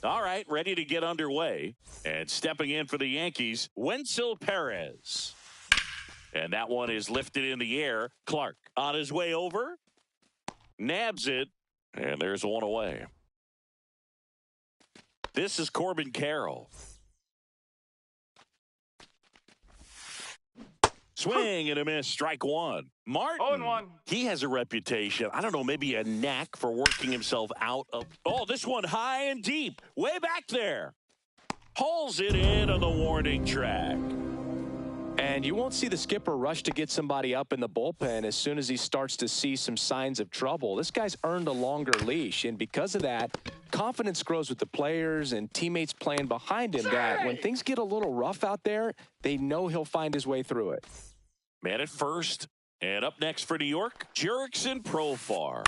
All right, ready to get underway. And stepping in for the Yankees, Wenceel Perez. And that one is lifted in the air. Clark on his way over. Nabs it. And there's one away. This is Corbin Carroll. Swing and a miss, strike one. Martin, 0-1. He has a reputation, I don't know, maybe a knack for working himself out of. Oh, this one high and deep, way back there. Pulls it in on the warning track. And you won't see the skipper rush to get somebody up in the bullpen as soon as he starts to see some signs of trouble. This guy's earned a longer leash, and because of that, confidence grows with the players and teammates playing behind him that when things get a little rough out there, they know he'll find his way through it. Man at first, and up next for New York, Jurickson Profar.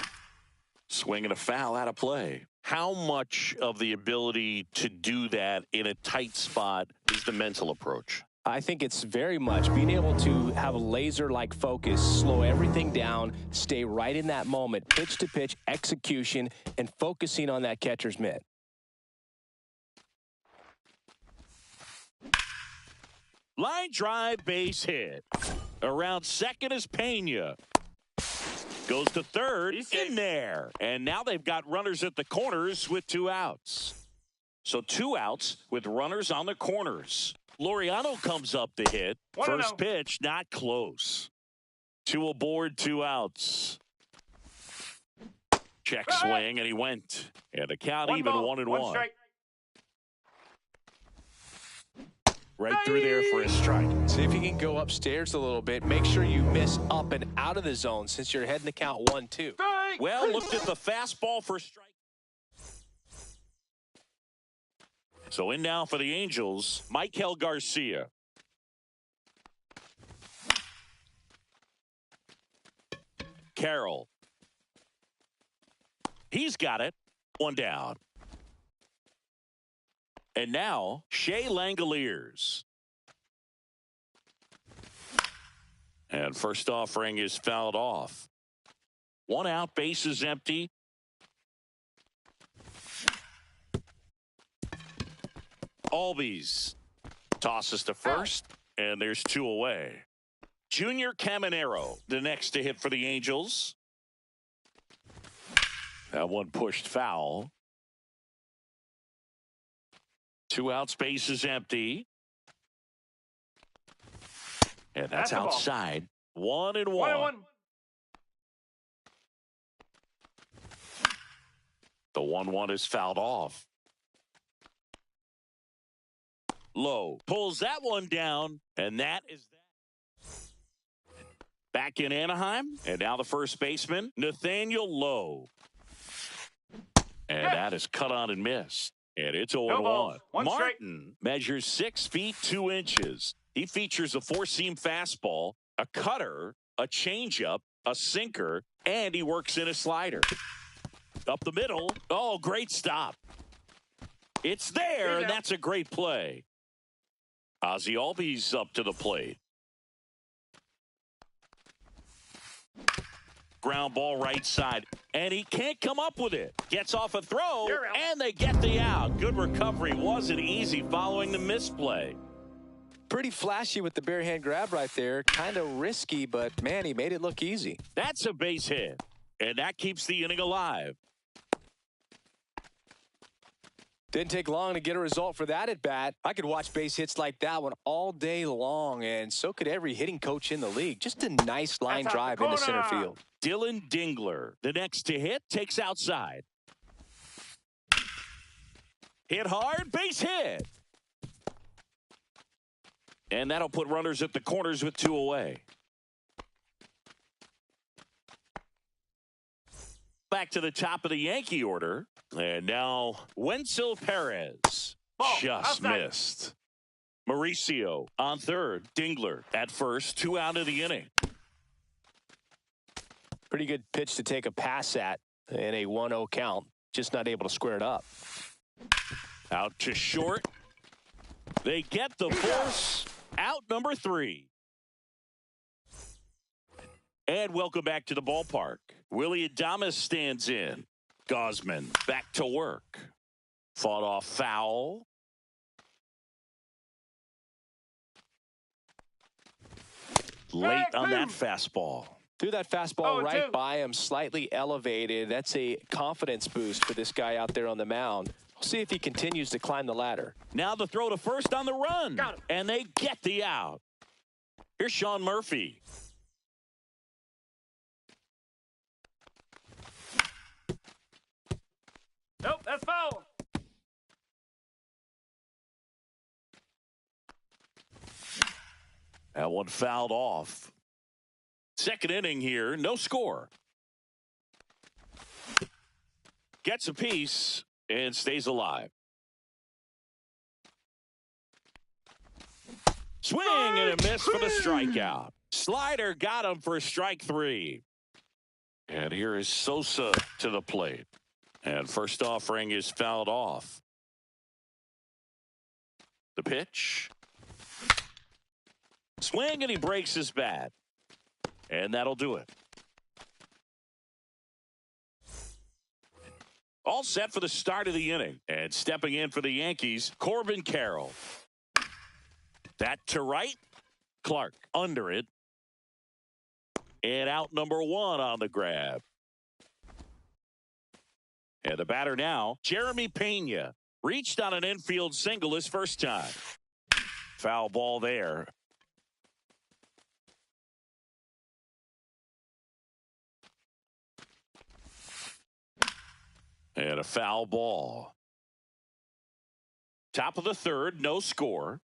Swinging a foul out of play. How much of the ability to do that in a tight spot is the mental approach? I think it's very much being able to have a laser-like focus, slow everything down, stay right in that moment, pitch to pitch, execution, and focusing on that catcher's mitt. Line drive, base hit. Around second is Pena. Goes to third, in there. And now they've got runners at the corners with 2 outs. So 2 outs with runners on the corners. Laureano comes up to hit. First pitch, not close. 2 aboard, 2 outs. Check swing, and he went. And the count even 1-1. Right through there for a strike. See if you can go upstairs a little bit. Make sure you miss up and out of the zone since you're heading the count 1-2. Well, looked at the fastball for a strike. So in now for the Angels, Michael Garcia. Carroll. He's got it. 1 down. And now, Shea Langoliers. And first offering is fouled off. 1 out, base is empty. Albies tosses to first, and there's 2 away. Junior Caminero, the next to hit for the Angels. That one pushed foul. 2 outs, base is empty. And that's outside. 1-1. The 1-1 is fouled off. Low pulls that one down, and that is that. Back in Anaheim, and now the first baseman, Nathaniel Lowe. And that is cut on and missed. And it's 0-1. Martin measures 6 feet 2 inches. He features a 4-seam fastball, a cutter, a changeup, a sinker, and he works in a slider. Up the middle. Oh, great stop. It's there, and that's a great play. Ozzie Albies up to the plate. Ground ball right side, and he can't come up with it. Gets off a throw, and they get the out. Good recovery. Wasn't easy following the misplay. Pretty flashy with the bare hand grab right there. Kind of risky, but, man, he made it look easy. That's a base hit, and that keeps the inning alive. Didn't take long to get a result for that at bat. I could watch base hits like that one all day long, and so could every hitting coach in the league. Just a nice line drive into center field. Dylan Dingler, the next to hit, takes outside. Hit hard, base hit. And that'll put runners at the corners with 2 away. Back to the top of the Yankee order. And now Wenceel Perez. Just missed. Mauricio on third. Dingler at first. 2 out of the inning. Pretty good pitch to take a pass at in a 1-0 count. Just not able to square it up. Out to short. They get the force. Out number 3. And welcome back to the ballpark. Willy Adames stands in. Gausman back to work. Fought off foul. Late on that fastball. Threw that fastball right by him, slightly elevated. That's a confidence boost for this guy out there on the mound. We'll see if he continues to climb the ladder. Now the throw to first on the run. And they get the out. Here's Sean Murphy. Nope, that's foul. That one fouled off. Second inning here, no score. Gets a piece and stays alive. Swing and a miss for the strikeout. Slider got him for strike three. And here is Sosa to the plate. And first offering is fouled off. The pitch. Swing and he breaks his bat. And that'll do it. All set for the start of the inning. And stepping in for the Yankees, Corbin Carroll. That to right. Clark under it. And out number one on the grab. And the batter now, Jeremy Pena. Reached on an infield single his first time. Foul ball there. And a foul ball. Top of the third, no score.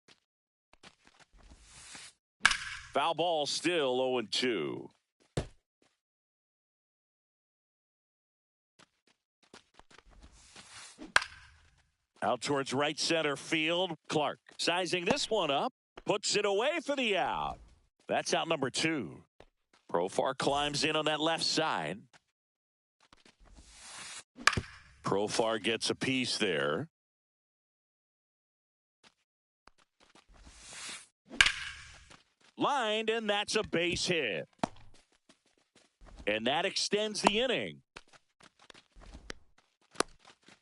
Foul ball still 0-2. Out towards right center field. Clark sizing this one up. Puts it away for the out. That's out number two. Profar climbs in on that left side. Profar gets a piece there. Lined, and that's a base hit. And that extends the inning.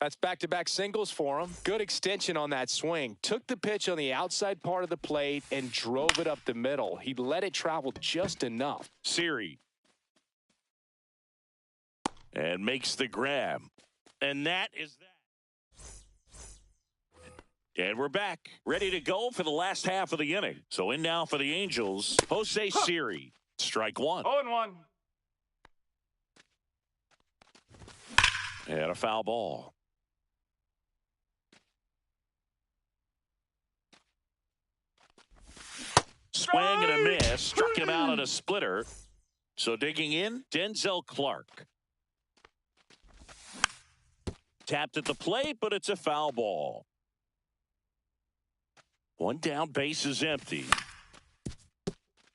That's back-to-back singles for him. Good extension on that swing. Took the pitch on the outside part of the plate and drove it up the middle. He let it travel just enough. Siri. And makes the grab. And that is that. And we're back. Ready to go for the last half of the inning. So in now for the Angels, Jose Siri. Strike one. 0-1. And a foul ball. Swing and a miss. Struck him out on a splitter. So digging in, Denzel Clark. Tapped at the plate, but it's a foul ball. One down, base is empty.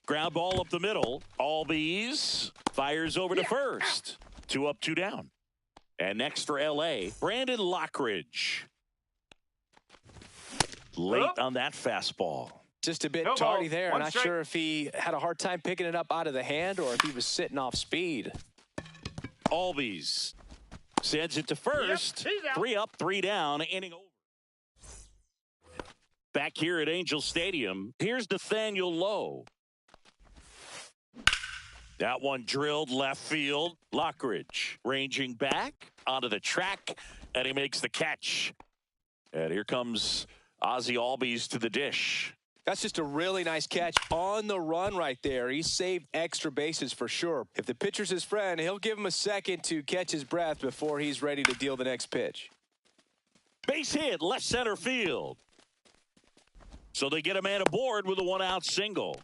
Ground ball up the middle. Albies fires over to first. 2 up, 2 down. And next for L.A., Brandon Lockridge. Late on that fastball. Just a bit tardy there. Not sure if he had a hard time picking it up out of the hand or if he was sitting off speed. Albies sends it to first. 3 up, 3 down. Inning over. Back here at Angel Stadium, here's Nathaniel Lowe. That one drilled left field. Lockridge ranging back onto the track, and he makes the catch. And here comes Ozzie Albies to the dish. That's just a really nice catch on the run right there. He saved extra bases for sure. If the pitcher's his friend, he'll give him a second to catch his breath before he's ready to deal the next pitch. Base hit, left center field. So they get a man aboard with a 1-out single.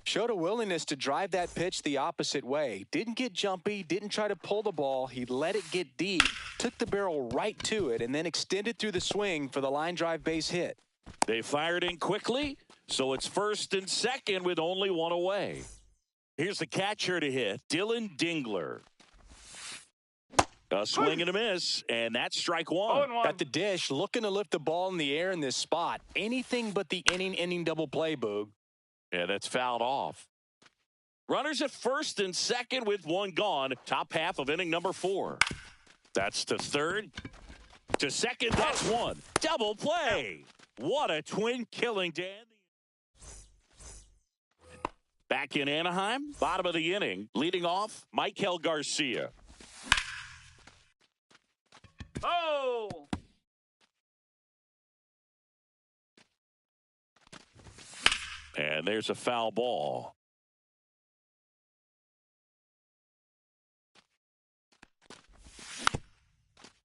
Showed a willingness to drive that pitch the opposite way. Didn't get jumpy, didn't try to pull the ball. He let it get deep, took the barrel right to it, and then extended through the swing for the line drive base hit. They fired in quickly, so it's first and second with only 1 away. Here's the catcher to hit, Dylan Dingler. A swing and a miss, and that's strike one. At the dish, looking to lift the ball in the air in this spot. Anything but the inning double play, Boog. Yeah, that's fouled off. Runners at first and second with 1 gone. Top half of inning number 4. That's to third. To second, that's one. Double play. What a twin killing, Dan. Back in Anaheim, bottom of the inning, leading off, Michael Garcia. Oh! And there's a foul ball.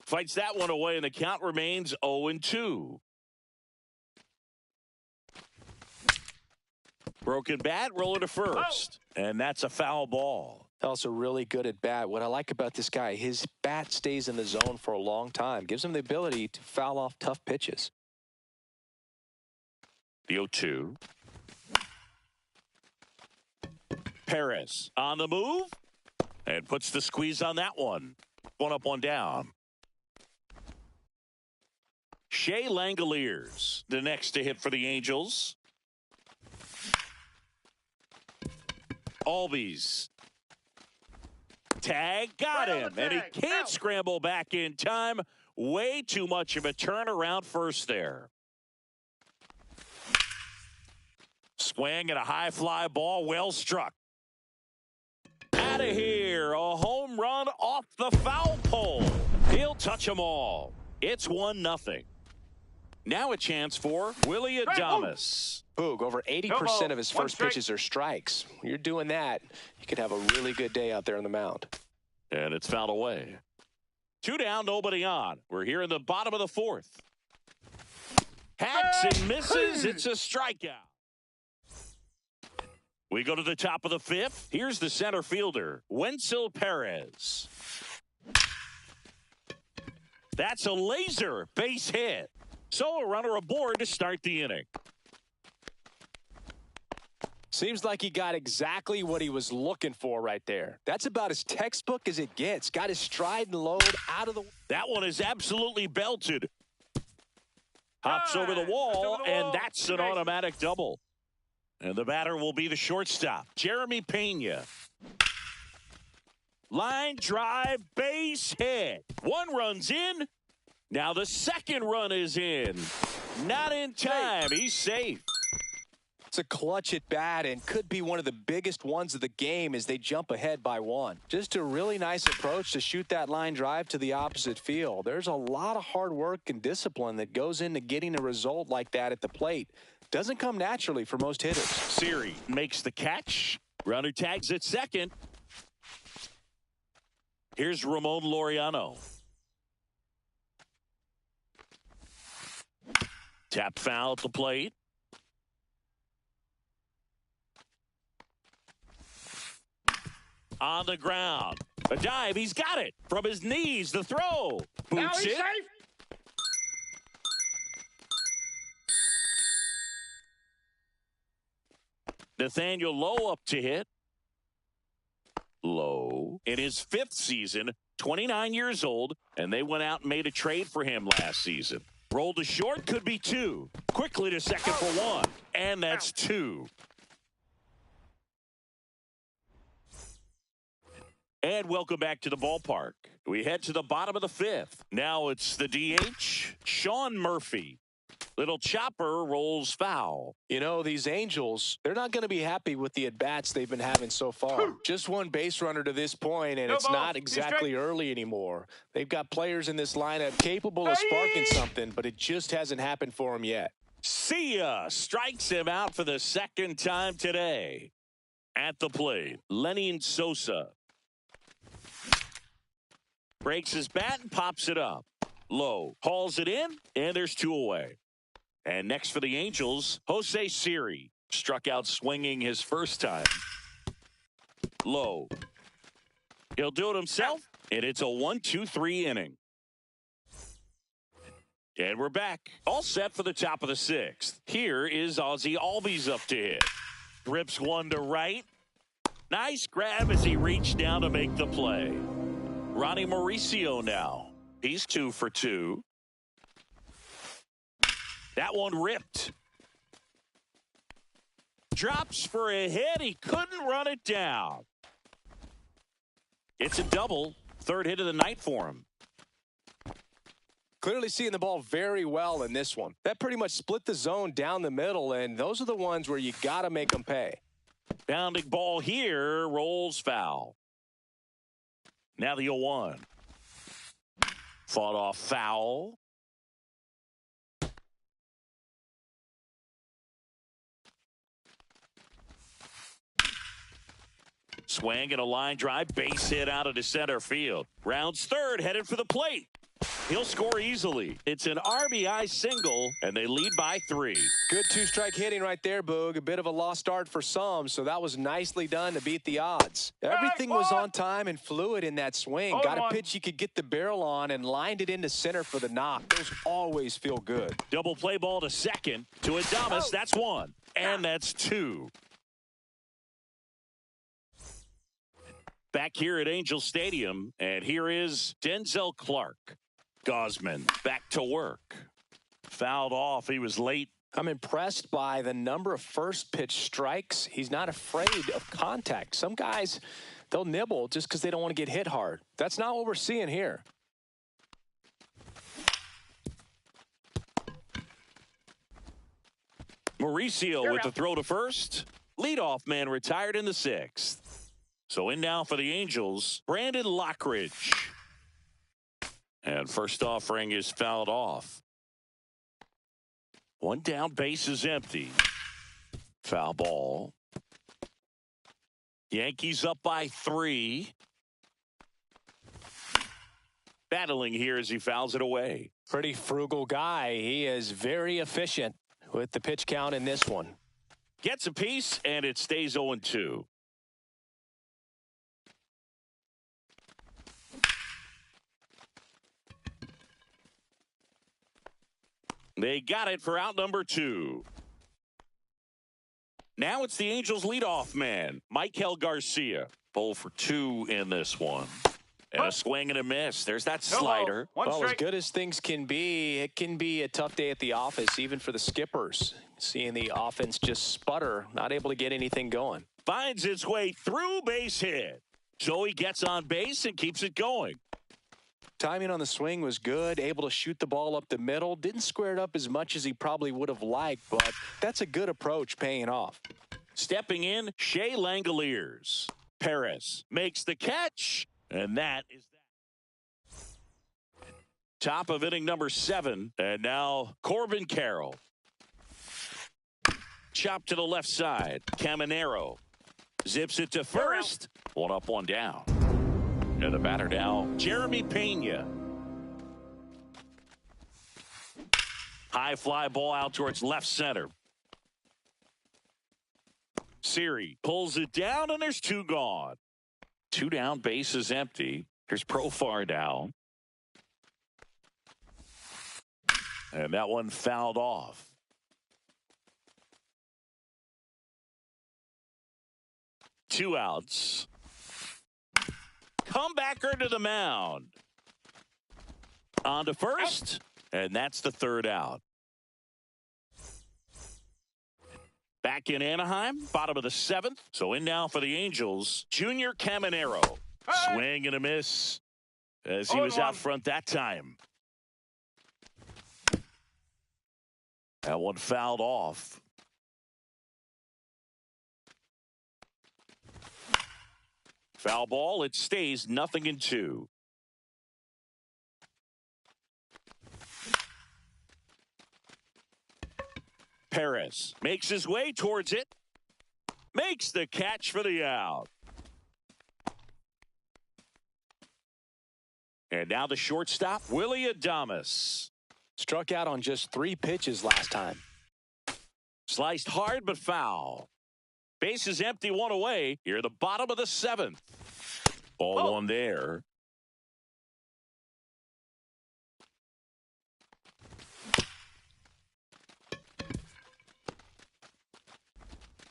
Fights that one away, and the count remains 0-2. Broken bat, rolling to first. Oh. And that's a foul ball. Also really good at bat. What I like about this guy, his bat stays in the zone for a long time. Gives him the ability to foul off tough pitches. The 0-2. Perez on the move. And puts the squeeze on that one. One up, one down. Shea Langoliers, the next to hit for the Angels. Albies. Tag, got him, and he can't scramble back in time. Way too much of a turnaround first there. Swing and a high fly ball, well struck. Out of here, a home run off the foul pole. He'll touch them all. It's 1-0. Now a chance for Willy Adames. Boog, over 80% of his first pitches are strikes. When you're doing that, you could have a really good day out there on the mound. And it's fouled away. 2 down, nobody on. We're here in the bottom of the fourth. Hacks and misses. It's a strikeout. We go to the top of the fifth. Here's the center fielder, Wenzel Perez. That's a laser base hit. So a runner aboard to start the inning. Seems like he got exactly what he was looking for right there. That's about as textbook as it gets. Got his stride and load out of the... That one is absolutely belted. Hops over the wall, and that's an automatic double. And the batter will be the shortstop, Jeremy Pena. Line drive, base hit. One run's in. Now the second run is in. Not in time. He's safe. It's a clutch at bat and could be one of the biggest ones of the game as they jump ahead by 1. Just a really nice approach to shoot that line drive to the opposite field. There's a lot of hard work and discipline that goes into getting a result like that at the plate. Doesn't come naturally for most hitters. Siri makes the catch. Runner tags at second. Here's Ramon Laureano. Tap foul at the plate. On the ground. A dive. He's got it. From his knees, the throw. Boots it. Safe. Nathaniel Lowe up to hit. Lowe in his 5th season, 29 years old, and they went out and made a trade for him last season. Rolled to short, could be 2. Quickly to second for 1, and that's 2. And welcome back to the ballpark. We head to the bottom of the 5th. Now it's the DH, Sean Murphy. Little chopper rolls foul. You know, these Angels, they're not going to be happy with the at-bats they've been having so far. Just one base runner to this point, and it's not exactly early anymore. They've got players in this lineup capable of sparking something, but it just hasn't happened for them yet. Sia strikes him out for the second time today. At the plate, Lenyn Sosa. Breaks his bat and pops it up. Low hauls it in, and there's 2 away. And next for the Angels, Jose Siri. Struck out swinging his first time. Low. He'll do it himself, and it's a 1-2-3 inning. And we're back. All set for the top of the 6th. Here is Ozzie Albies up to hit. Rips one to right. Nice grab as he reached down to make the play. Ronnie Mauricio now. He's 2 for 2. That one ripped. Drops for a hit. He couldn't run it down. It's a double. 3rd hit of the night for him. Clearly seeing the ball very well in this one. That pretty much split the zone down the middle, and those are the ones where you got to make them pay. Bounding ball here, rolls foul. Now the 0-1. Fought off foul. Swing and a line drive, base hit out into center field. Rounds third, headed for the plate. He'll score easily. It's an RBI single, and they lead by 3. Good two-strike hitting right there, Boog. A bit of a lost start for some, so that was nicely done to beat the odds. Everything was on time and fluid in that swing. Got a pitch he could get the barrel on and lined it into center for the knock. Those always feel good. Double play ball to second. To Adames, that's 1. And that's 2. Back here at Angel Stadium, and here is Denzel Clark. Gausman back to work. Fouled off. He was late. I'm impressed by the number of first pitch strikes. He's not afraid of contact. Some guys, they'll nibble just because they don't want to get hit hard. That's not what we're seeing here. Mauricio with the throw to first. Leadoff man retired in the 6th. So in now for the Angels, Brandon Lockridge. And first offering is fouled off. 1 down, base is empty. Foul ball. Yankees up by 3. Battling here as he fouls it away. Pretty frugal guy. He is very efficient with the pitch count in this one. Gets a piece, and it stays 0-2. They got it for out number 2. Now it's the Angels leadoff man, Michael Garcia. 0 for 2 in this one. And a swing and a miss. There's that slider. Well, as good as things can be, it can be a tough day at the office, even for the skippers. Seeing the offense just sputter, not able to get anything going. Finds its way through, base hit. So he gets on base and keeps it going. Timing on the swing was good, able to shoot the ball up the middle. Didn't square it up as much as he probably would have liked, but that's a good approach paying off. Stepping in, Shea Langoliers. Perez makes the catch, and that is that. Top of inning number 7, and now Corbin Carroll. Chop to the left side. Caminero zips it to first. 1 up, 1 down. And the batter now, Jeremy Pena. High fly ball out towards left center. Siri pulls it down, and there's 2 gone. 2 down, base is empty. Here's Profar down. And that one fouled off. Two outs. Comebacker to the mound. On to first, and that's the 3rd out. Back in Anaheim, bottom of the 7th. So in now for the Angels, Junior Caminero. Swing and a miss as he was out front that time. That one fouled off. Foul ball, it stays 0-2. Perez makes his way towards it. Makes the catch for the out. And now the shortstop, Willy Adames. Struck out on just 3 pitches last time. Sliced hard but foul. Base is empty, 1 away. Here at the bottom of the 7th. Ball 1 there.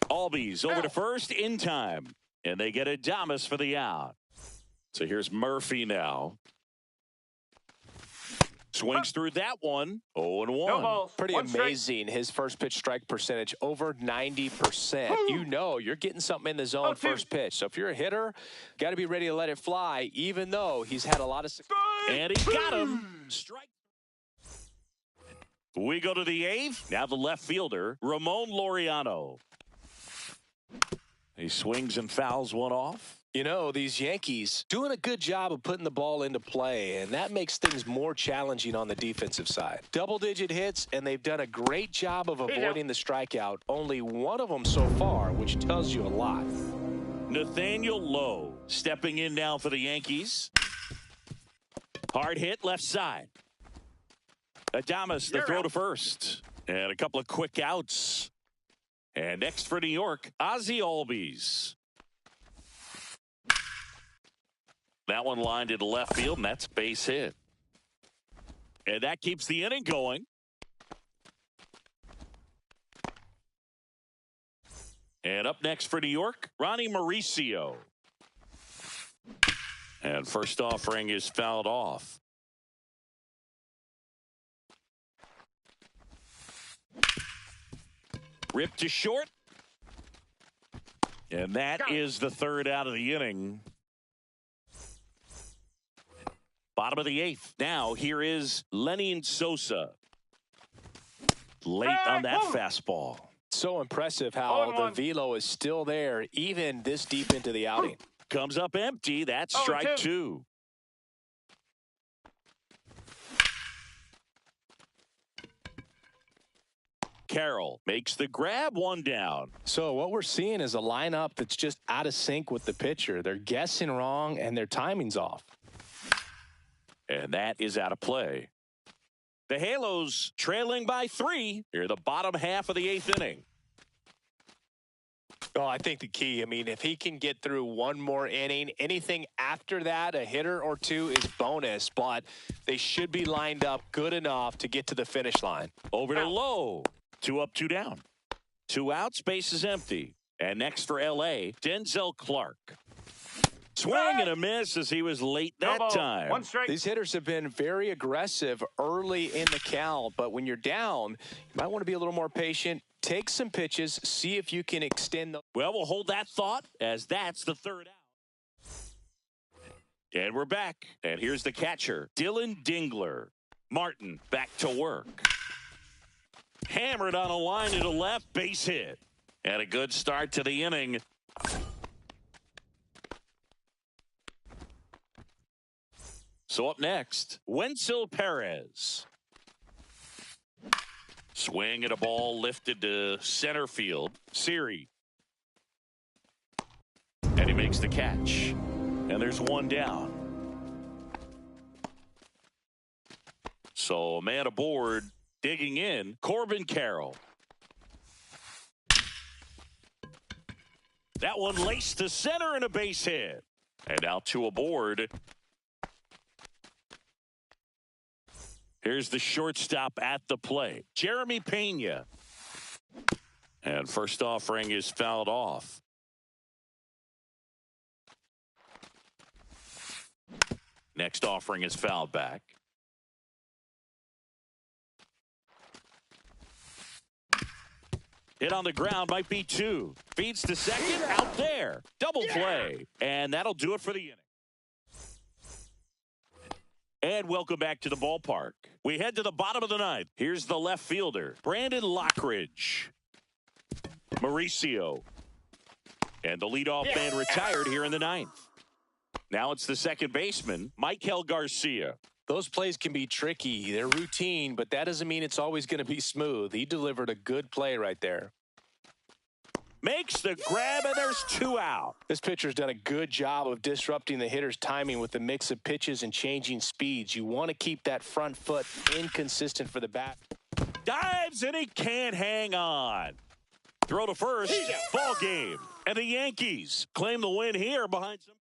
Albies over to first in time. And they get Adames for the out. So here's Murphy now. Swings through that one. 0-1. Pretty amazing. His first pitch strike percentage over 90%. You know you're getting something in the zone first pitch. So if you're a hitter, got to be ready to let it fly, even though he's had a lot of success. And he got him. Strike. We go to the eighth. Now the left fielder, Ramon Laureano. He swings and fouls one off. You know, these Yankees doing a good job of putting the ball into play, and that makes things more challenging on the defensive side. Double-digit hits, and they've done a great job of avoiding the strikeout. Only one of them so far, which tells you a lot. Nathaniel Lowe stepping in now for the Yankees. Hard hit left side. Adames, the throw to first. And a couple of quick outs. And next for New York, Ozzie Albies. That one lined into left field, and that's base hit. And that keeps the inning going. And up next for New York, Ronnie Mauricio. And first offering is fouled off. Ripped to short. And that is the third out of the inning. Bottom of the eighth. Now here is Lenny Sosa. Late on that fastball. So impressive how the velo is still there even this deep into the outing. Comes up empty. That's strike two. Carroll makes the grab, one down. So what we're seeing is a lineup that's just out of sync with the pitcher. They're guessing wrong and their timing's off. And that is out of play. The Halos trailing by 3 near the bottom half of the eighth inning. Well, I think the key, if he can get through one more inning, anything after that, a hitter or two is bonus, but they should be lined up good enough to get to the finish line. Over to Lowe. 2 up, 2 down. 2 outs, base is empty. And next for L.A., Denzel Clark. Swing and a miss as he was late that time. One strike. These hitters have been very aggressive early in the count, but when you're down, you might want to be a little more patient. Take some pitches, see if you can extend the. Well, we'll hold that thought as that's the third out. And we're back. And here's the catcher, Dylan Dingler. Martin back to work. Hammered on a line to the left, base hit. And a good start to the inning. So up next, Wenzel Perez. Swing at a ball lifted to center field. Siri. And he makes the catch. And there's one down. So a man aboard, digging in, Corbin Carroll. That one laced to center and a base hit. And now 2 aboard. Here's the shortstop at the plate, Jeremy Pena. And first offering is fouled off. Next offering is fouled back. Hit on the ground, might be 2. Feeds to second, out there. Double play. And that'll do it for the inning. And welcome back to the ballpark. We head to the bottom of the ninth. Here's the left fielder, Brandon Lockridge. Mauricio. And the leadoff man retired here in the ninth. Now it's the second baseman, Michael Garcia. Those plays can be tricky. They're routine, but that doesn't mean it's always going to be smooth. He delivered a good play right there. Makes the grab, and there's 2 out. This pitcher's done a good job of disrupting the hitter's timing with the mix of pitches and changing speeds. You want to keep that front foot inconsistent for the bat. Dives, and he can't hang on. Throw to first, ball game. And the Yankees claim the win here behind some.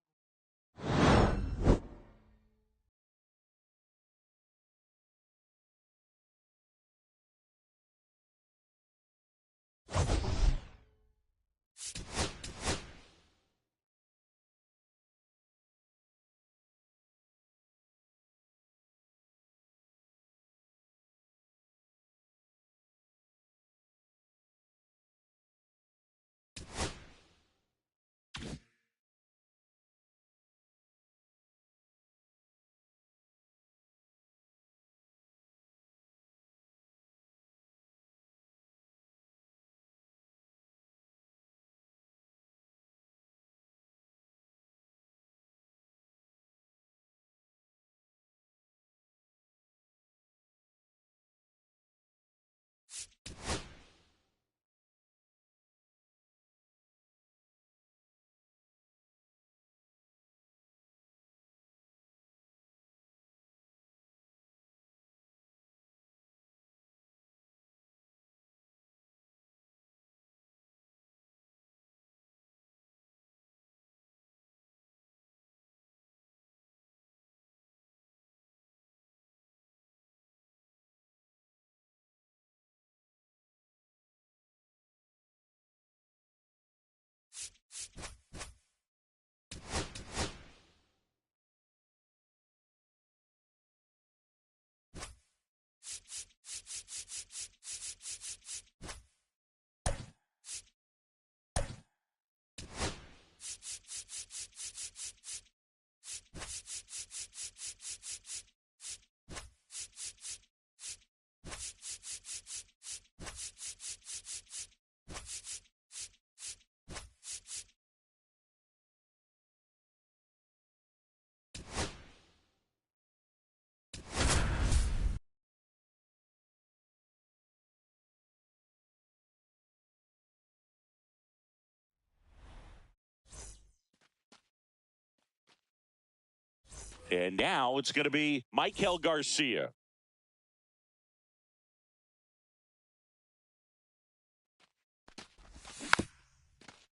And now it's going to be Michael Garcia.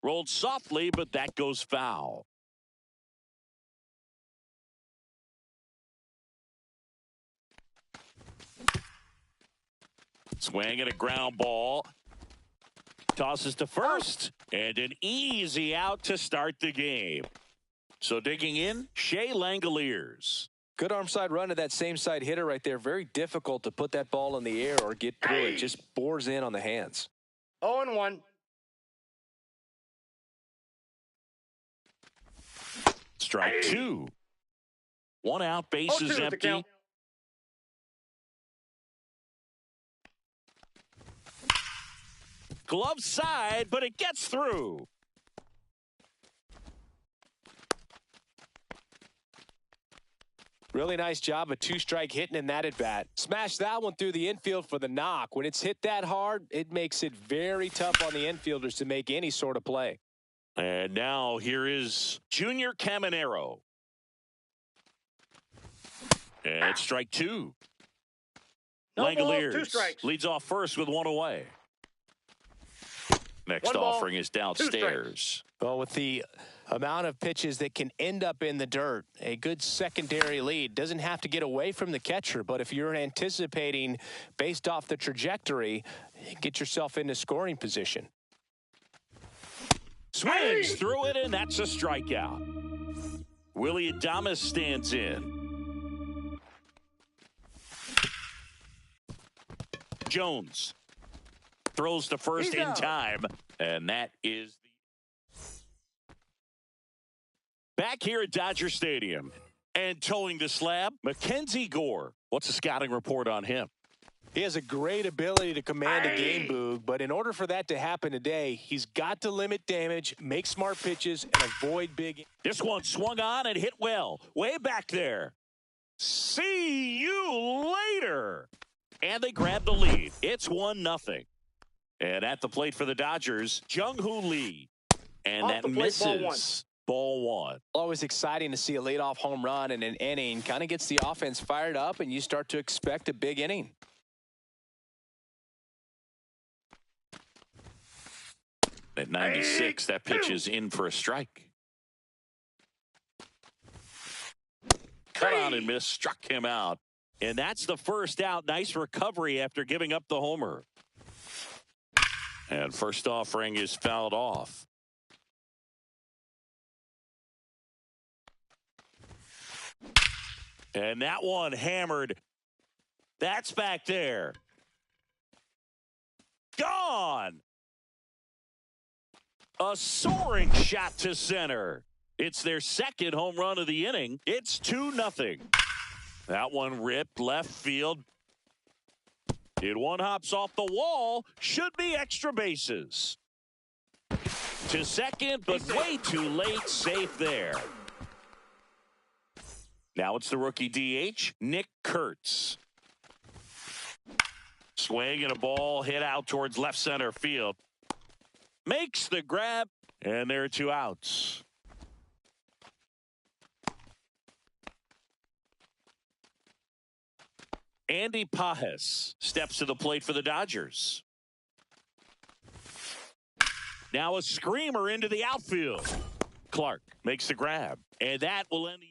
Rolled softly, but that goes foul. Swing and a ground ball. Tosses to first. And an easy out to start the game. So digging in, Shea Langoliers. Good arm side run to that same side hitter right there. Very difficult to put that ball in the air or get through it. Just bores in on the hands. 0-1. Strike two. One out, bases empty. Glove side, but it gets through. Really nice job of two-strike hitting in that at-bat. Smash that one through the infield for the knock. When it's hit that hard, it makes it very tough on the infielders to make any sort of play. And now here is Junior Caminero. And it's strike two. Langoliers leads off first with one away. Next offering is downstairs. Well, with the amount of pitches that can end up in the dirt, a good secondary lead doesn't have to get away from the catcher, but if you're anticipating based off the trajectory, get yourself into scoring position. Swings through it, and that's a strikeout. Willy Adames stands in. Jones throws to first in time, and that is back here at Dodger Stadium. And towing the slab, Mackenzie Gore. What's the scouting report on him? He has a great ability to command a game, Boog, but in order for that to happen today, he's got to limit damage, make smart pitches, and avoid big. This one swung on and hit well. Way back there. See you later. And they grab the lead. It's 1-0. And at the plate for the Dodgers, Jung-Hoo Lee. And that misses. Ball one. Always exciting to see a leadoff home run in an inning. Kind of gets the offense fired up, and you start to expect a big inning. At 96, that pitch is in for a strike. Cut on and miss, struck him out. And that's the first out. Nice recovery after giving up the homer. And first offering is fouled off. And that one hammered. That's back there. Gone. A soaring shot to center. It's their second home run of the inning. It's 2-0. That one ripped left field. It one hops off the wall. Should be extra bases. To second, but way too late. Safe there. Now it's the rookie DH, Nick Kurtz. Swing and a ball hit out towards left center field. Makes the grab, and there are two outs. Andy Pages steps to the plate for the Dodgers. Now a screamer into the outfield. Clark makes the grab, and that will end the inning.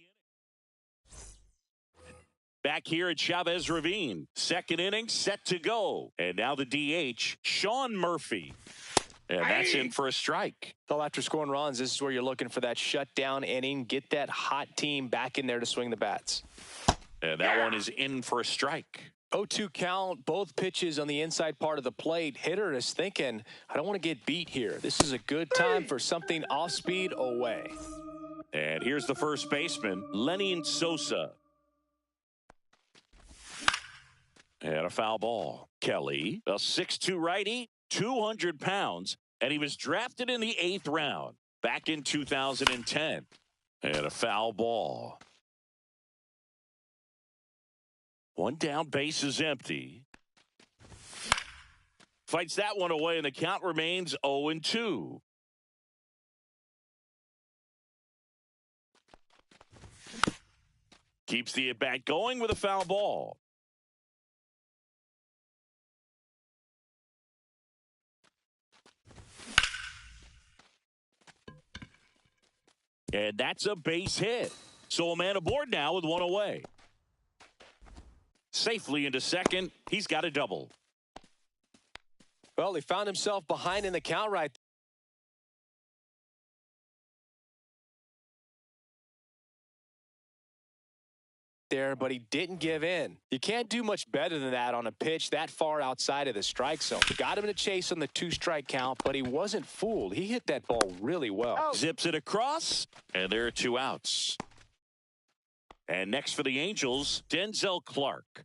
Back here at Chavez Ravine. Second inning set to go. And now the DH, Sean Murphy. And that's in for a strike. So after scoring runs, this is where you're looking for that shutdown inning. Get that hot team back in there to swing the bats. And that one is in for a strike. 0-2 count, both pitches on the inside part of the plate. Hitter is thinking, I don't want to get beat here. This is a good time for something off speed away. And here's the first baseman, Lenyn Sosa. And a foul ball. Kelly, a 6'2 righty, 200 pounds, and he was drafted in the 8th round back in 2010. And a foul ball. One down, base is empty. Fights that one away, and the count remains 0-2. Keeps the at-bat going with a foul ball. And that's a base hit. So a man aboard now with one away. Safely into second. He's got a double. Well, he found himself behind in the count right there, but he didn't give in. You can't do much better than that on a pitch that far outside of the strike zone. Got him in a chase on the 2-strike count, but he wasn't fooled. He hit that ball really well. Oh. Zips it across, and there are 2 outs. And next for the Angels, Denzel Clark.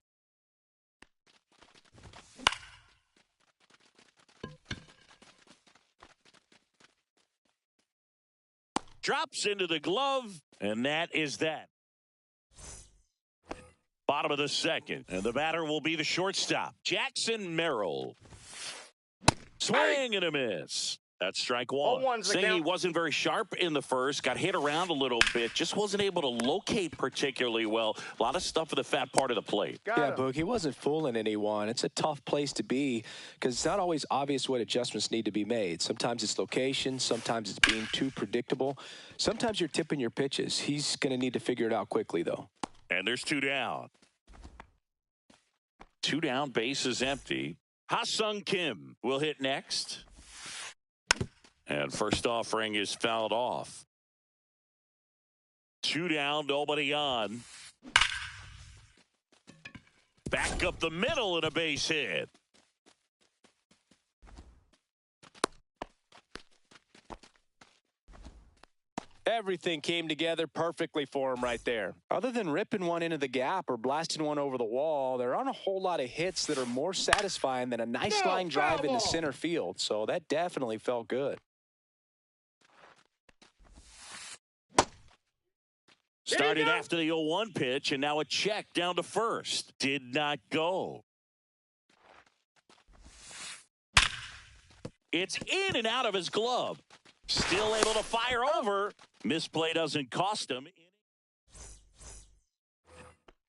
Drops into the glove, and that is that. Bottom of the second, and the batter will be the shortstop, Jackson Merrill. Swing and a miss. That's strike one. 0-1's the Saying he count. wasn't very sharp in the first, got hit around a little bit, just wasn't able to locate particularly well. A lot of stuff at the fat part of the plate. Yeah, Boog, he wasn't fooling anyone. It's a tough place to be because it's not always obvious what adjustments need to be made. Sometimes it's location. Sometimes it's being too predictable. Sometimes you're tipping your pitches. He's going to need to figure it out quickly, though. And there's 2 down. 2 down, base is empty. Ha-Sung Kim will hit next. And first offering is fouled off. 2 down, nobody on. Back up the middle and a base hit. Everything came together perfectly for him right there. Other than ripping one into the gap or blasting one over the wall, there aren't a whole lot of hits that are more satisfying than a nice line drive into center field. So that definitely felt good. Started after the 0-1 pitch, and now a check down to first. Did not go. It's in and out of his glove. Still able to fire over. Misplay doesn't cost him.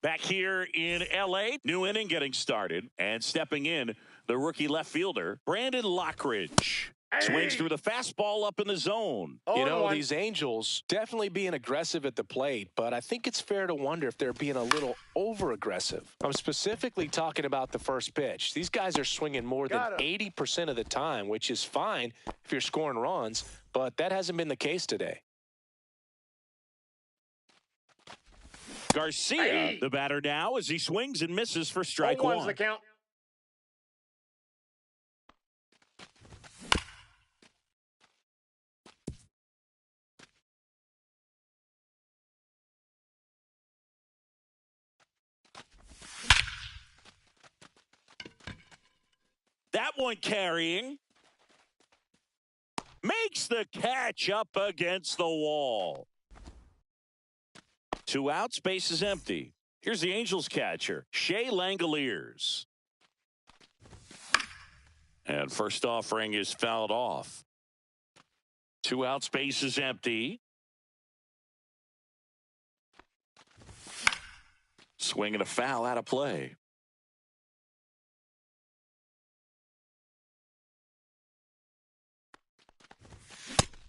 Back here in L.A., new inning getting started. And stepping in, the rookie left fielder, Brandon Lockridge. Swings through the fastball up in the zone. You know, these Angels definitely being aggressive at the plate, but I think it's fair to wonder if they're being a little over-aggressive. I'm specifically talking about the first pitch. These guys are swinging more than 80% of the time, which is fine if you're scoring runs, but that hasn't been the case today. Garcia, the batter now, as he swings and misses for strike 1. 0-1's the count. That one carrying. Makes the catch up against the wall. 2 outs, base is empty. Here's the Angels catcher, Shea Langoliers. And first offering is fouled off. 2 outs, base is empty. Swing and a foul out of play.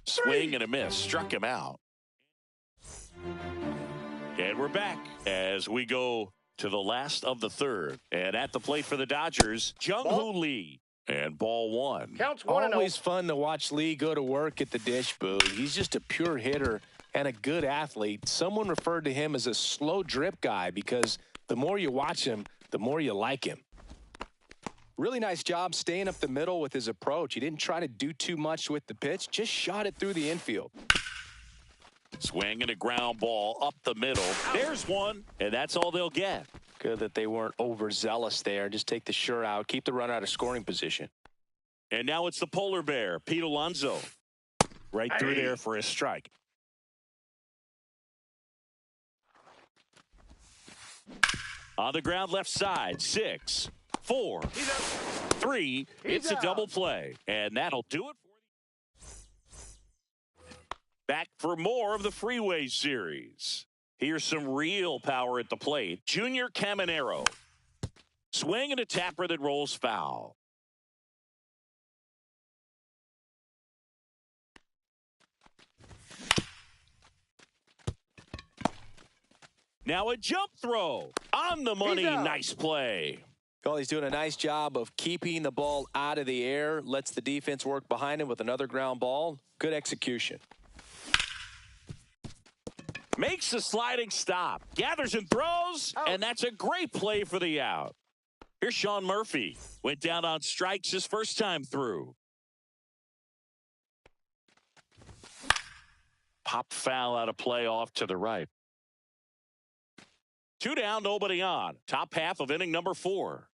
Swing and a miss. Struck him out. And we're back as we go to the last of the third. And at the plate for the Dodgers, Jung-Hoo Lee. And ball 1. Counts 1-0. Always fun to watch Lee go to work at the dish, Boo. He's just a pure hitter and a good athlete. Someone referred to him as a slow drip guy because the more you watch him, the more you like him. Really nice job staying up the middle with his approach. He didn't try to do too much with the pitch, just shot it through the infield. Swing and a ground ball up the middle. There's one, and that's all they'll get. Good that they weren't overzealous there. Just take the sure out, keep the run out of scoring position. And now it's the polar bear, Pete Alonso. Right through there for a strike. On the ground left side, 6, 4, 3. It's a double play, and that'll do it for you. Back for more of the Freeway Series. Here's some real power at the plate. Junior Caminero. Swing and a tapper that rolls foul. Now a jump throw. On the money. Nice play. Well, he's doing a nice job of keeping the ball out of the air. Lets the defense work behind him with another ground ball. Good execution. Makes the sliding stop. Gathers and throws. Oh. And that's a great play for the out. Here's Sean Murphy. Went down on strikes his first time through. Pop foul out of play off to the right. 2 down, nobody on. Top half of inning number 4.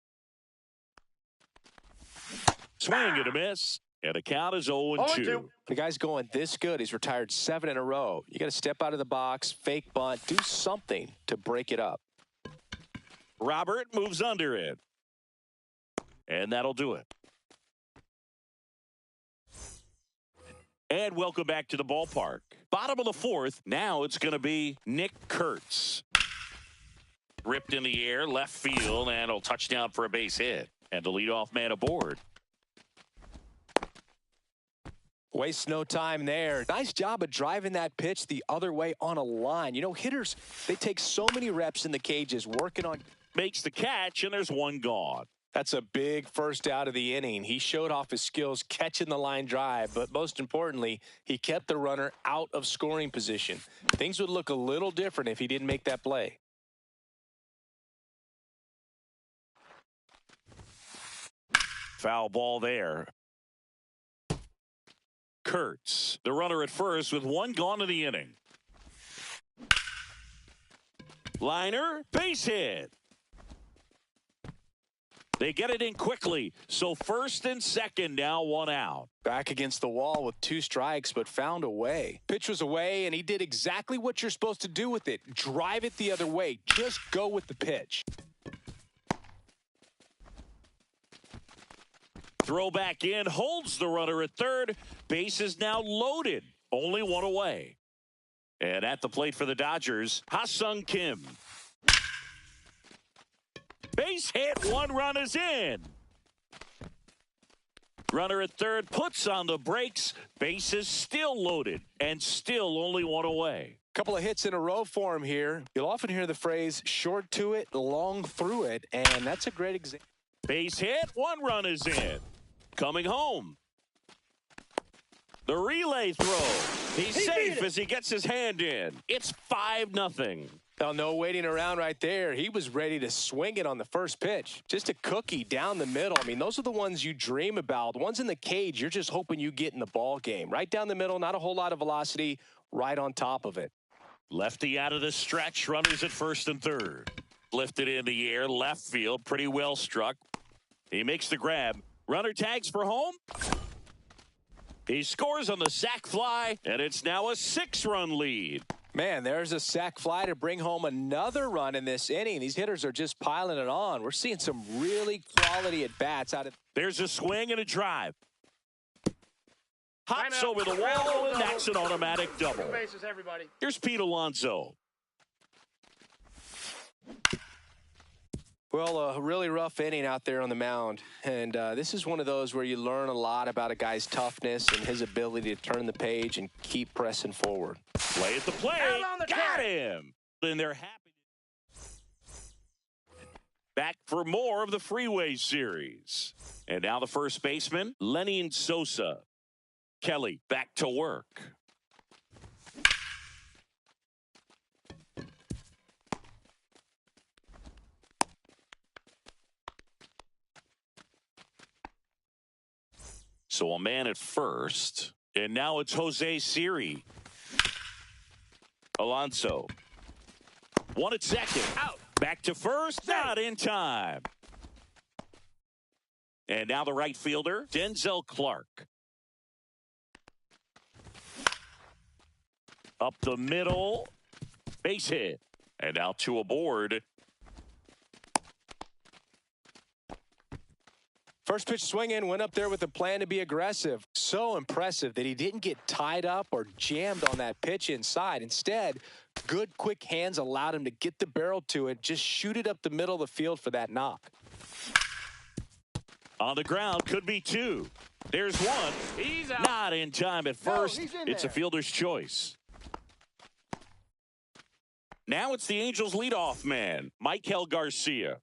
Swing and a miss. And the count is 0-2. The guy's going this good. He's retired 7 in a row. You got to step out of the box, fake bunt, do something to break it up. Robert moves under it. And that'll do it. And welcome back to the ballpark. Bottom of the 4th. Now it's going to be Nick Kurtz. Ripped in the air, left field, and a touchdown for a base hit. And the leadoff man aboard. Waste no time there. Nice job of driving that pitch the other way on a line. You know, hitters, they take so many reps in the cages working on. Makes the catch, and there's one gone. That's a big first out of the inning. He showed off his skills catching the line drive, but most importantly, he kept the runner out of scoring position. Things would look a little different if he didn't make that play. Foul ball there. Kurtz, the runner at first with one gone in the inning. Liner, base hit. They get it in quickly. So first and second, now one out. Back against the wall with 2 strikes, but found a way. Pitch was away, and he did exactly what you're supposed to do with it. Drive it the other way. Just go with the pitch. Throw back in, holds the runner at third. Base is now loaded. Only one away. And at the plate for the Dodgers, Ha-Sung Kim. Base hit, 1 run is in. Runner at third puts on the brakes. Base is still loaded and still only 1 away. Couple of hits in a row for him here. You'll often hear the phrase short to it, long through it, and that's a great example. Base hit, 1 run is in. Coming home. The relay throw. He's safe as he gets his hand in. It's 5-0. Well, no waiting around right there. He was ready to swing it on the first pitch. Just a cookie down the middle. I mean, those are the ones you dream about. The ones in the cage, you're just hoping you get in the ball game. Right down the middle, not a whole lot of velocity, right on top of it. Lefty out of the stretch, runners at first and third. Lifted in the air, left field, pretty well struck. He makes the grab. Runner tags for home. He scores on the sac fly, and it's now a 6-run lead. Man, there's a sac fly to bring home another run in this inning. These hitters are just piling it on. We're seeing some really quality at-bats out of. There's a swing and a drive. Hops over the wall, and that's an automatic double. Here's Pete Alonso. Well, a really rough inning out there on the mound. And this is one of those where you learn a lot about a guy's toughness and his ability to turn the page and keep pressing forward. Play at the plate. Got him. And they're happy. Back for more of the Freeway Series. And now the first baseman, Lenyn Sosa. Kelly back to work. So a man at first, and now it's Jose Siri. Alonso. 1 at second. Out. Back to first. Not in time. And now the right fielder, Denzel Clark. Up the middle. Base hit. And now 2 aboard. First pitch swinging, went up there with a plan to be aggressive. So impressive that he didn't get tied up or jammed on that pitch inside. Instead, good quick hands allowed him to get the barrel to it, just shoot it up the middle of the field for that knock. On the ground, could be two. There's one. He's out. Not in time at first. he's in It's a there. fielder's choice. Now it's the Angels' leadoff man, Michael Garcia.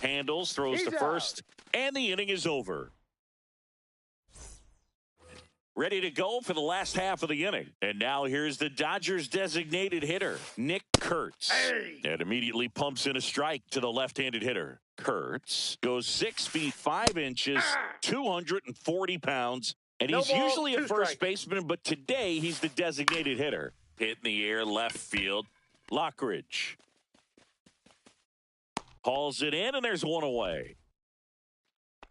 Handles, throws He's to out. first, and the inning is over. Ready to go for the last half of the inning. And now here's the Dodgers' designated hitter, Nick Kurtz. Hey. And immediately pumps in a strike to the left-handed hitter. Kurtz goes 6 feet 5 inches, 240 pounds, and No he's ball, usually a two first strike. baseman, but today he's the designated hitter. Hit in the air, left field. Lockridge hauls it in, and there's one away.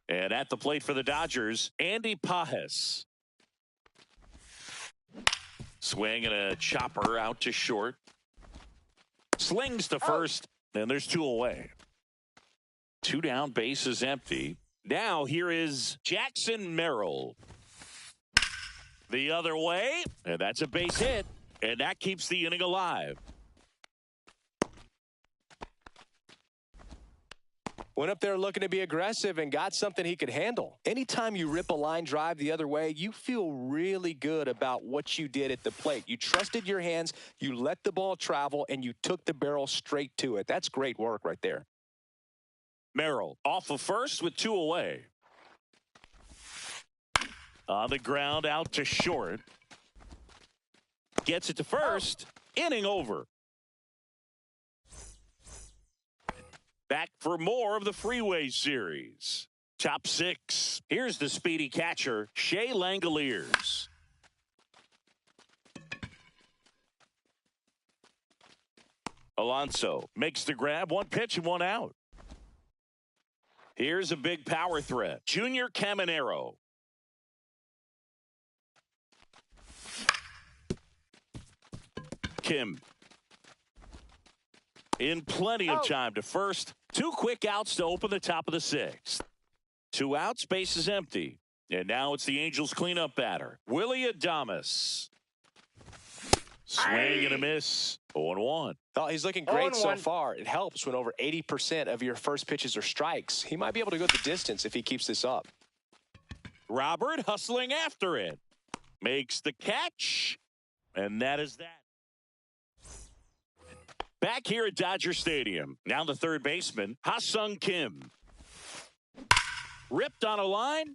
And at the plate for the Dodgers, Andy Pages. Swing and a chopper out to short. Slings to first, and there's two away. Two down, base is empty. Now here is Jackson Merrill. The other way, and that's a base hit, and that keeps the inning alive. Went up there looking to be aggressive and got something he could handle. Anytime you rip a line drive the other way, you feel really good about what you did at the plate. You trusted your hands, you let the ball travel, and you took the barrel straight to it. That's great work right there. Merrill off of first with two away. On the ground, out to short. Gets it to first. Inning over. Back for more of the Freeway Series. Top six. Here's the speedy catcher, Shea Langoliers. Alonso makes the grab, one pitch and one out. Here's a big power threat, Junior Caminero. Kim. In plenty of time to first. Two quick outs to open the top of the sixth. Two outs, base is empty. And now it's the Angels cleanup batter, Willy Adames. Swing and a miss. 0-1. Oh, he's looking great so 0-1. far. It helps when over 80% of your first pitches are strikes. He might be able to go the distance if he keeps this up. Robert hustling after it. Makes the catch. And that is that. Back here at Dodger Stadium. Now the third baseman, Ha-Sung Kim. Ripped on a line.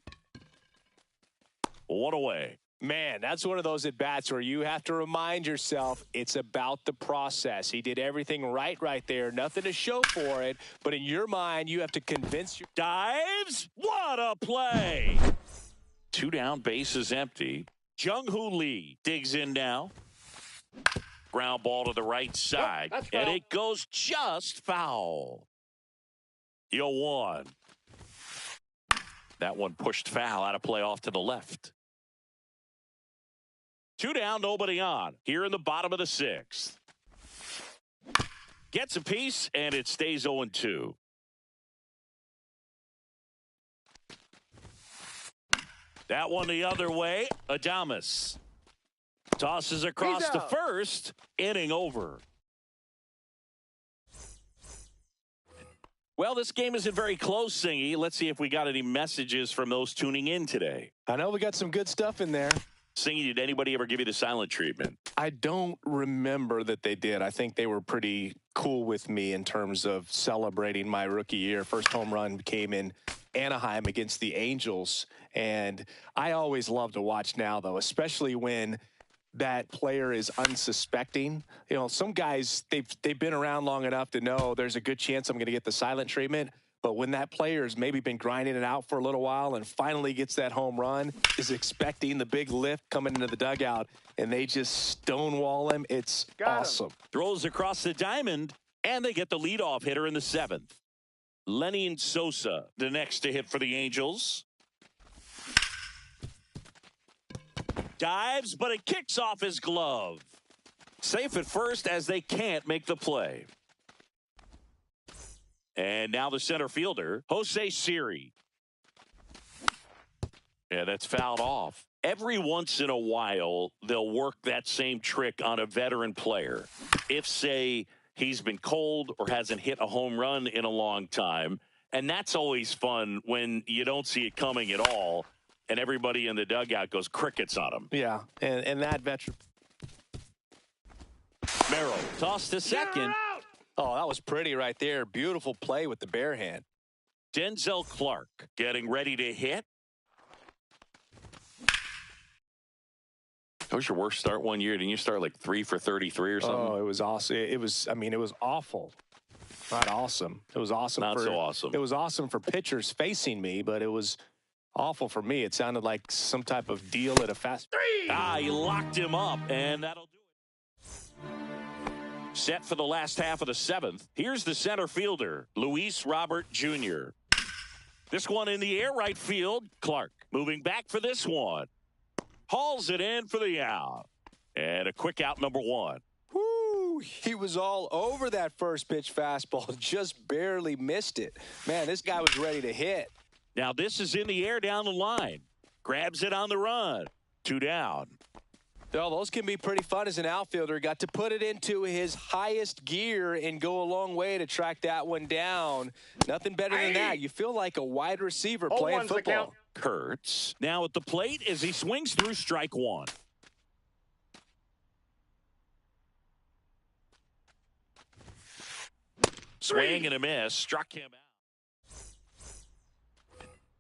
One away. Man, that's one of those at-bats where you have to remind yourself it's about the process. He did everything right there. Nothing to show for it. But in your mind, you have to convince your... Dives. What a play. Two down, base is empty. Jung-Hoo Lee digs in now. Ground ball to the right side. that's And foul. it goes just foul. 0-1. That one pushed foul out of play off to the left. Two down, nobody on. Here in the bottom of the sixth. Gets a piece, and it stays 0-2. That one the other way. Adames tosses across He's to out. first. Inning over. Well, this game isn't very close, Singy. Let's see if we got any messages from those tuning in today. I know we got some good stuff in there. Singy, did anybody ever give you the silent treatment? I don't remember that they did. I think they were pretty cool with me in terms of celebrating my rookie year. First home run came in Anaheim against the Angels. And I always love to watch now, though, especially when that player is unsuspecting. You know, some guys, they've been around long enough to know there's a good chance I'm going to get the silent treatment. But when that player has maybe been grinding it out for a little while and finally gets that home run, is expecting the big lift coming into the dugout, and they just stonewall him, it's Got him. awesome. Throws across the diamond, and they get the leadoff hitter in the seventh. Lenin Sosa, the next to hit for the Angels. Dives, but it kicks off his glove. Safe at first as they can't make the play. And now the center fielder, Jose Siri. Yeah, that's fouled off. Every once in a while, they'll work that same trick on a veteran player. If, say, he's been cold or hasn't hit a home run in a long time. And that's always fun when you don't see it coming at all, and everybody in the dugout goes crickets on him. Yeah, and that veteran. Merrill tossed to second. Oh, that was pretty right there. Beautiful play with the bare hand. Denzel Clark getting ready to hit. That was your worst start one year. Didn't you start like 3 for 33 or something? Oh, it was awesome. It was awful. Not awesome. It was awesome. Not so awesome. It was awesome for pitchers facing me, but it was awful for me. It sounded like some type of deal at a fast. He locked him up, and that'll do it. Set for the last half of the seventh. Here's the center fielder, Luis Robert Jr. This one in the air right field. Clark moving back for this one. Hauls it in for the out. And a quick out, number one. Woo! He was all over that first pitch fastball. Just barely missed it. Man, this guy was ready to hit. Now this is in the air down the line. Grabs it on the run. 2 down. Well, those can be pretty fun as an outfielder. Got to put it into his highest gear and go a long way to track that one down. Nothing better than that. You feel like a wide receiver playing football. Kurtz now at the plate as he swings through strike one. Swing and a miss. Struck him out.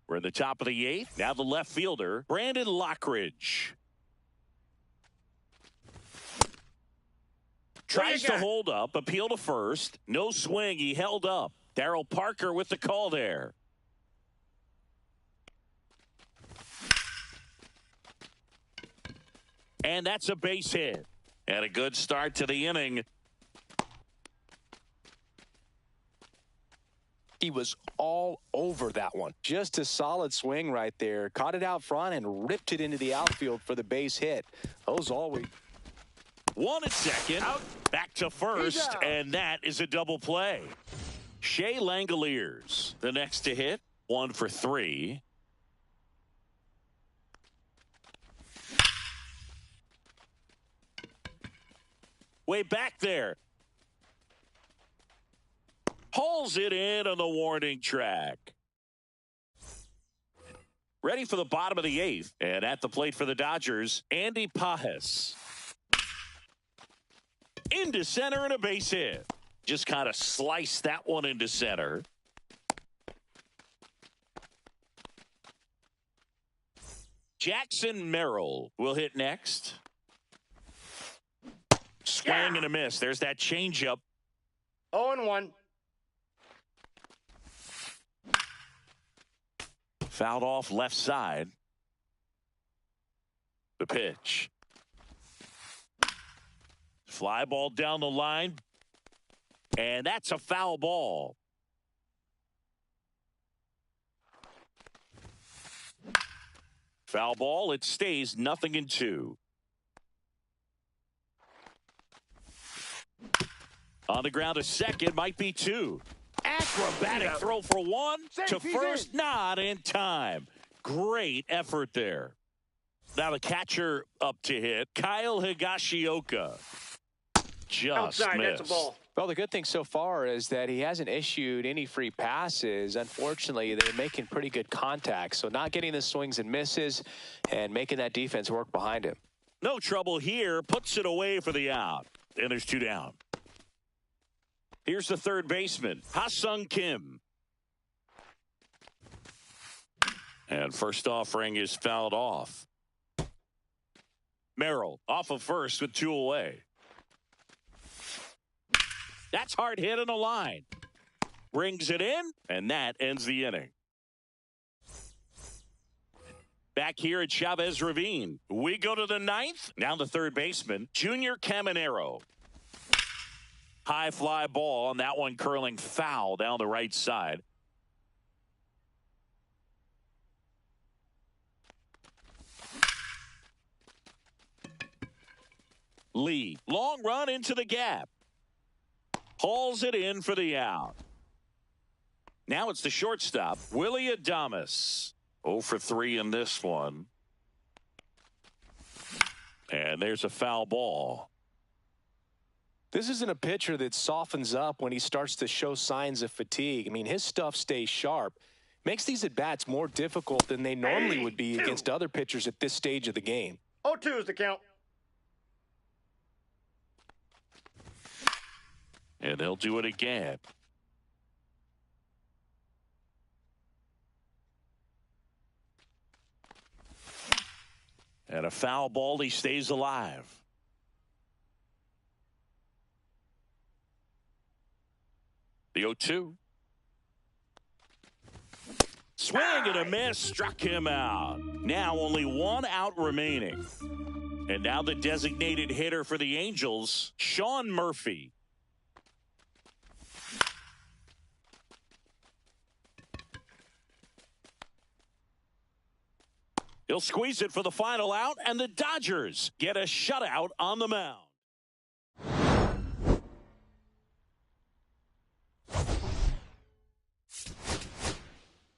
We're at the top of the eighth. Now the left fielder, Brandon Lockridge. Tries to hold up, appeal to first. No swing. He held up. Darryl Parker with the call there. And that's a base hit. And a good start to the inning. He was all over that one. Just a solid swing right there. Caught it out front and ripped it into the outfield for the base hit. Those always. One at second. Out. Back to first. And that is a double play. Shea Langoliers, the next to hit. 1 for 3. Way back there. Hauls it in on the warning track. Ready for the bottom of the eighth. And at the plate for the Dodgers, Andy Pages. Into center and a base hit. Just kind of sliced that one into center. Jackson Merrill will hit next. Swing and a miss. There's that changeup. 0-1. Fouled off left side. The pitch. Fly ball down the line. And that's a foul ball. Foul ball. It stays 0-2. On the ground, a second, might be 2. Acrobatic throw for 1 to first, not in time. Great effort there. Now the catcher up to hit, Kyle Higashioka. Just outside, missed. that's a ball. Well, the good thing so far is that he hasn't issued any free passes. Unfortunately, they're making pretty good contact. So not getting the swings and misses and making that defense work behind him. No trouble here. Puts it away for the out. And there's 2 down. Here's the third baseman, Ha-Sung Kim. And first offering is fouled off. Merrill off of first with 2 away. That's hard hit on the line. Brings it in, and that ends the inning. Back here at Chavez Ravine, we go to the 9th. Now the third baseman, Junior Caminero. High fly ball, and that one curling foul down the right side. Lee. Long run into the gap. Hauls it in for the out. Now it's the shortstop, Willy Adames. 0 for 3 in this one. And there's a foul ball. This isn't a pitcher that softens up when he starts to show signs of fatigue. I mean, his stuff stays sharp. Makes these at-bats more difficult than they normally would be against other pitchers at this stage of the game. 0-2 is the count. And they'll do it again. And a foul ball, he stays alive. The 0-2. Swing and a miss, struck him out. Now only one out remaining. And now the designated hitter for the Angels, Sean Murphy. He'll squeeze it for the final out, and the Dodgers get a shutout on the mound.